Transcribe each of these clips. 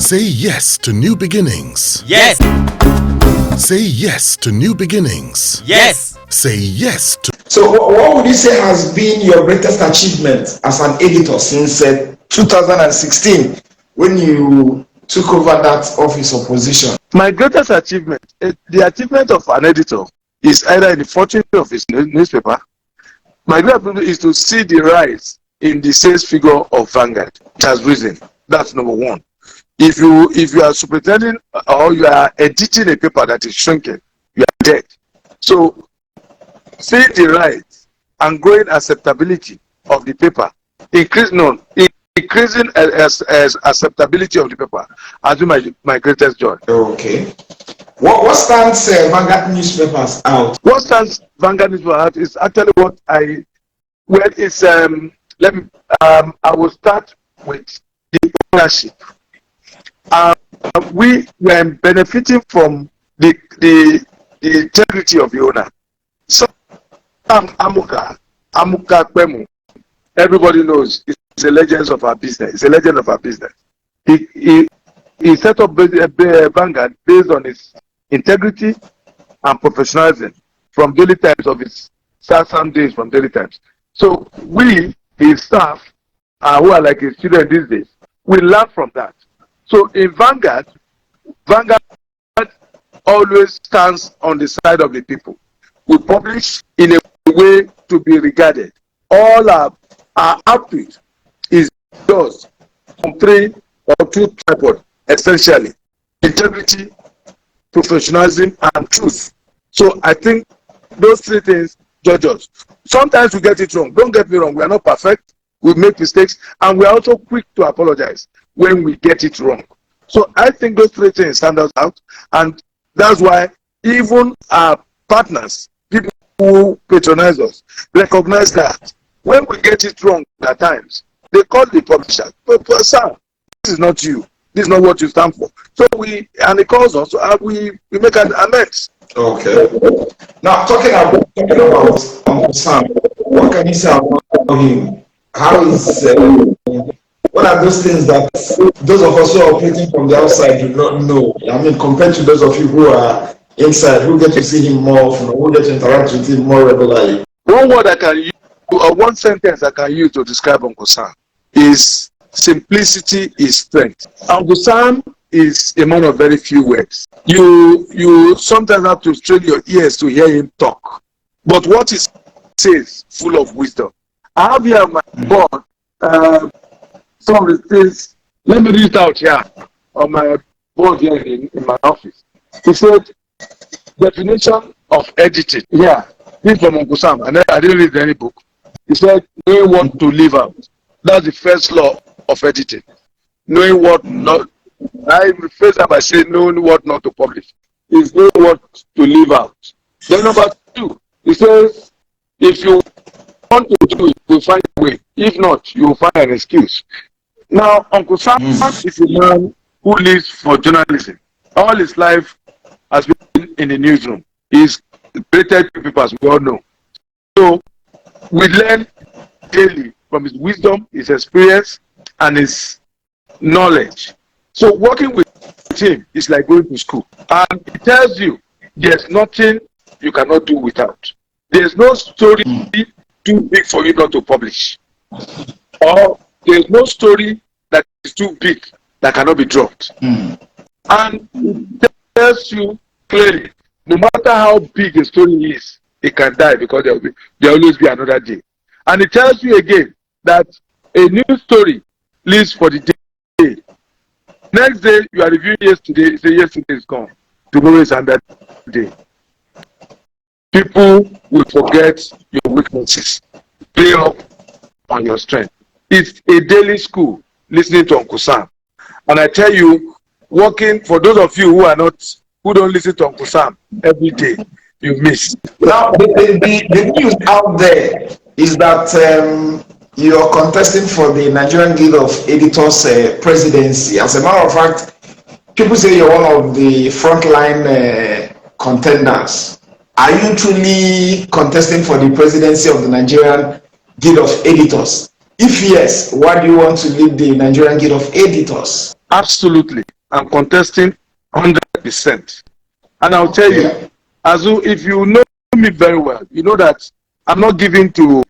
Say yes to new beginnings. Yes. Say yes to new beginnings. Yes. Say yes to... So what would you say has been your greatest achievement as an editor since 2016 when you took over that office or position? My greatest achievement, the achievement of an editor is either in the fortune of his newspaper. My greatest achievement is to see the rise in the sales figure of Vanguard. It has risen. That's number one. If you are superintending or you are editing a paper that is shrinking, you are dead. So see the rise and growing acceptability of the paper, increasing as acceptability of the paper has been my greatest joy. Okay. What stands Vanguard newspapers out? What stands Vanguard newspapers out is actually what I will start with the ownership. We were benefiting from the integrity of the owner. So Amuka Kwemu, everybody knows it's a legend of our business. It's a legend of our business. He set up Vanguard based on his integrity and professionalism from Daily Times of his some days from Daily Times. So we, his staff, who are like his children these days, we learn from that. So in Vanguard always stands on the side of the people. We publish in a way to be regarded. All our output is yours from 3 or 2 tripods, essentially. Integrity, professionalism, and truth. So I think those 3 things judge us. Sometimes we get it wrong. Don't get me wrong. We are not perfect. We make mistakes. And we are also quick to apologize when we get it wrong. So I think those 3 things stand us out. And that's why even our partners, people who patronize us, recognize that when we get it wrong at times, they call the publisher, but sir, this is not you. This is not what you stand for. So he calls us, so we make an amends. Okay. Now talking about Uncle Sam, what can you say about him? How is what are those things that those of us who are operating from the outside do not know? I mean, compared to those of you who are inside, who get to see him more often, who get to interact with him more regularly. One word I can use, or one sentence I can use to describe Uncle Sam is simplicity is strength. Uncle Sam is a man of very few words. You sometimes have to strain your ears to hear him talk. But what he says, full of wisdom. I have here on my board some of the things. Let me read it out here on my board here in my office. He said, definition of editing. Yeah, this from Uncle Sam. And I didn't read any book. He said, knowing what to leave out. That's the first law of editing. Knowing what not. I rephrase that by saying knowing what not to publish. Is knowing what to leave out. Then number 2, he says, if you want to do it, you'll find a way. If not, you'll find an excuse. Now, Uncle Sam is a man who lives for journalism. All his life has been in the newsroom. He's created people, as we all know. So, we learn daily from his wisdom, his experience, and his knowledge. So, working with him is like going to school. And he tells you there's nothing you cannot do without. There's no story too big for you not to publish. Or there's no story that is too big that cannot be dropped. And it tells you clearly, no matter how big a story is, it can die because there will always be another day. And it tells you again that a new story lives for the day. Next day, you are reviewing yesterday, you say yesterday is gone. Tomorrow is another day. People will forget your weaknesses. Play up on your strength. It's a daily school listening to Uncle Sam. And I tell you, working for those of you who don't listen to Uncle Sam every day, you miss. Now, the news out there is that you're contesting for the Nigerian Guild of Editors presidency. As a matter of fact, people say you're one of the frontline contenders. Are you truly contesting for the presidency of the Nigerian Guild of Editors? If yes, why do you want to lead the Nigerian Guild of Editors? Absolutely. I'm contesting 100%. And I'll tell you, Azu, if you know me very well, you know that I'm not given to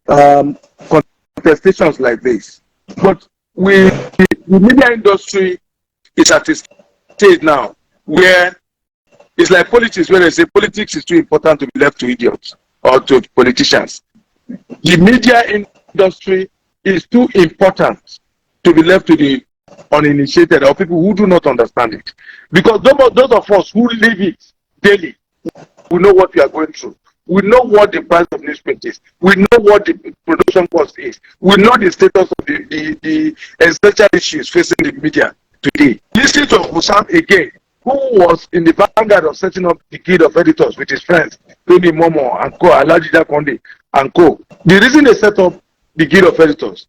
contestations like this. But the media industry is at a stage now where it's like politics, where they say politics is too important to be left to idiots or to politicians. The media industry is too important to be left to the uninitiated or people who do not understand it. Because those of us who live it daily, we know what we are going through. We know what the price of newsprint is. We know what the production cost is. We know the status of the essential issues facing the media today. Listen to Osam again, who was in the vanguard of setting up the Guild of Editors with his friends, Tony Momo and Co, Alajida Konde and Co. The reason they set up the Guild of Editors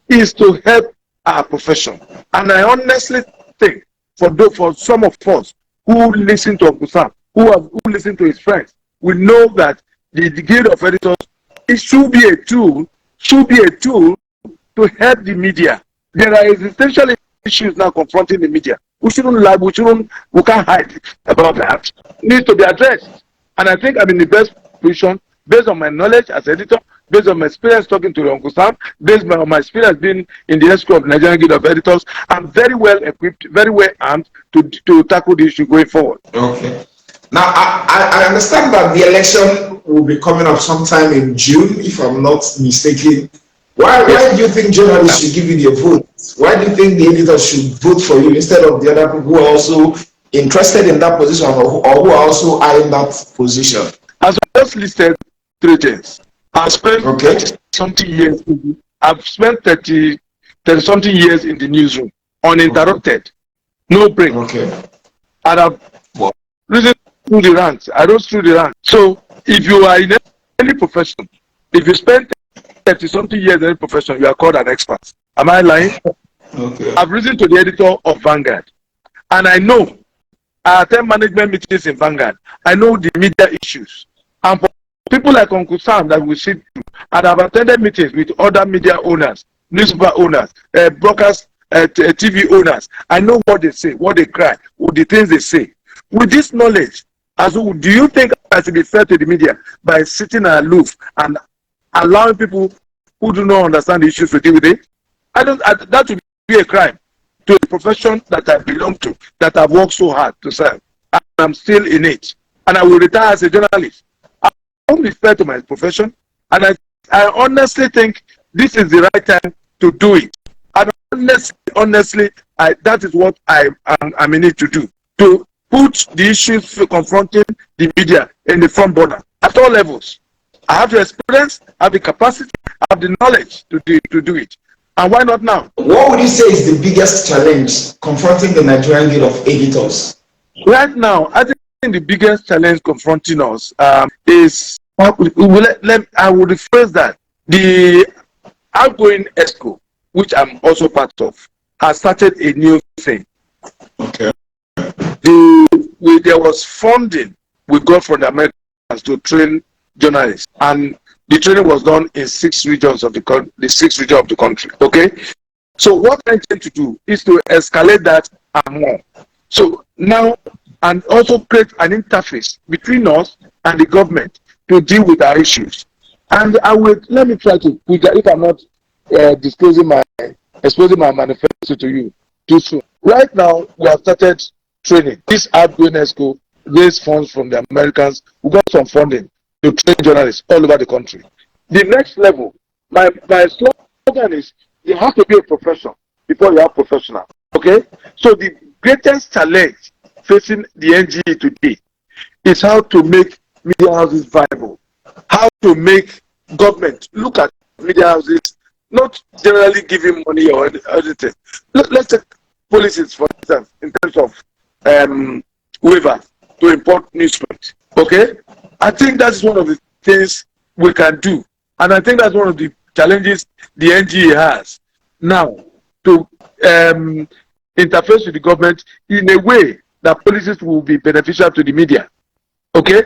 is to help our profession. And I honestly think for some of us who listen to Uncle Sam, who listen to his friends, we know that the Guild of Editors, it should be a tool to help the media. There are existential issues now confronting the media. We can't hide about that. It needs to be addressed. And I think I'm in the best position, based on my knowledge as editor, based on my experience talking to Uncle Sam, based on my experience being in the escrow of the Nigerian Guild of Editors. I'm very well equipped, very well armed to tackle the issue going forward. Okay. Now, I understand that the election will be coming up sometime in June, if I'm not mistaken. Why do you think journalists should give you their vote? Why do you think the editors should vote for you instead of the other people who are also interested in that position or who are also eyeing that position? As I just listed 3 things. I've spent 30-something years. I've spent 30-something years in the newsroom, uninterrupted, no break. Okay. And I've risen through the ranks. I rose through the ranks. So if you are in any profession, if you spend 30-something years in any profession, you are called an expert. Am I lying? Okay. I've risen to the editor of Vanguard. And I know, I attend management meetings in Vanguard. I know the media issues. And for people like Uncle Sam that we sit through, and I've attended meetings with other media owners, newspaper owners, broadcast TV owners. I know what they say, what they cry, what the things they say. With this knowledge, do you think I should be fair to the media by sitting aloof and allowing people who do not understand the issues to deal with it? That would be a crime to a profession that I belong to, that I've worked so hard to serve. And I'm still in it. And I will retire as a journalist. I won't be fair to my profession. And I honestly think this is the right time to do it. And honestly, that is what I'm in it to do. To put the issues confronting the media in the front border at all levels. I have the experience, I have the capacity, I have the knowledge to do it. And why not now? What would you say is the biggest challenge confronting the Nigerian Guild of Editors? Right now, I think the biggest challenge confronting us is, I would rephrase that, the outgoing ESCO, which I'm also part of, has started a new thing. Okay. There was funding we got from the Americans to train journalists, and the training was done in 6 regions of the country. Okay, so what I intend to do is to escalate that and more. So now, and also create an interface between us and the government to deal with our issues. And let me try to put that, if I'm not exposing my manifesto to you too soon. Right now, we have started training. This outgoing ESCO raised funds from the Americans. We got some funding to train journalists all over the country. The next level, my slogan is, you have to be a profession before you are professional. Okay? So the greatest challenge facing the NGE today is how to make media houses viable. How to make government look at media houses, not generally giving money or anything. Let's take policies, for instance, in terms of waiver to import newsprint. Okay? I think that's one of the things we can do. And I think that's one of the challenges the NGE has now, to interface with the government in a way that policies will be beneficial to the media. Okay?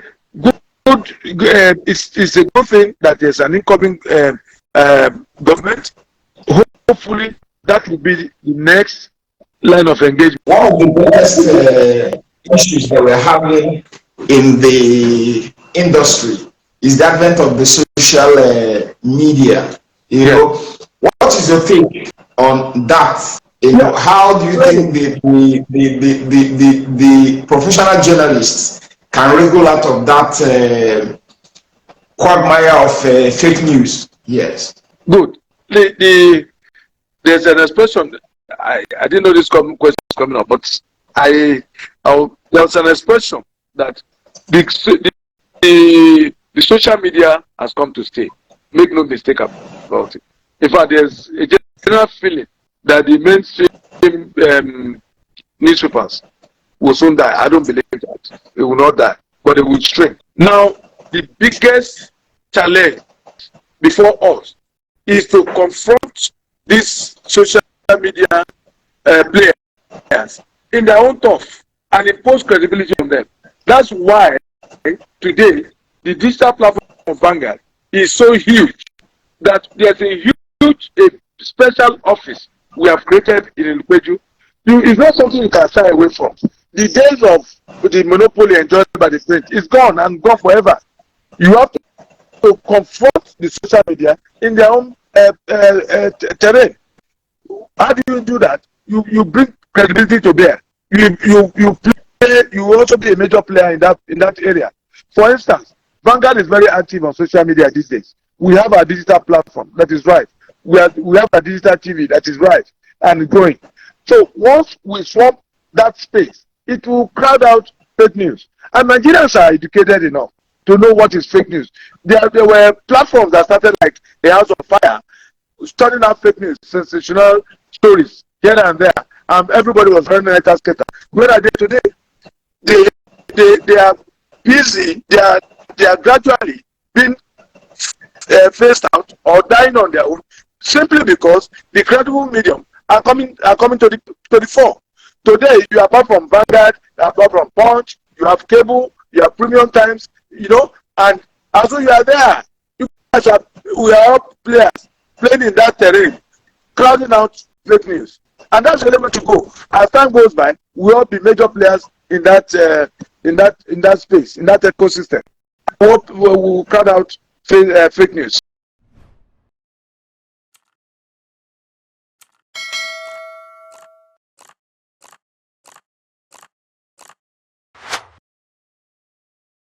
It's a good thing that there's an incoming government. Hopefully, that will be the next line of engagement. One of the biggest issues that we're having in the industry is the advent of the social media. You know, what is your take on that? You know, how do you think the professional journalists can wriggle out of that quagmire of fake news? Yes. Good. There's an expression. I didn't know this question was coming up, but there's an expression that the social media has come to stay. Make no mistake about it. In fact, there's a general feeling that the mainstream newspapers will soon die. I don't believe that. They will not die, but they will shrink. Now, the biggest challenge before us is to confront these social media players in their own turf and impose credibility on them. That's why today the digital platform of Vanguard is so huge that there's a huge special office we have created in Ilupeju. It's not something you can shy away from. The days of the monopoly enjoyed by the print is gone and gone forever. You have to confront the social media in their own terrain. How do you do that? You bring credibility to bear. You play. You also be a major player in that area. For instance, Vanguard is very active on social media these days. We have our digital platform that is right. We have a digital TV that is right and growing. So once we swap that space, it will crowd out fake news. And Nigerians are educated enough to know what is fake news. There were platforms that started like the House of Fire, turning out fake news, sensational stories here and there, and everybody was running like a skater. Where are they today? They are busy. They are gradually being phased out or dying on their own, simply because the credible medium are coming to the fore. Today, you apart from Vanguard, apart from Punch, you have cable, you have Premium Times, and as you are there, we are all players playing in that terrain, crowding out fake news, and that's the way to go. As time goes by, we all be major players in that space, in that ecosystem. We will crowd out fake news.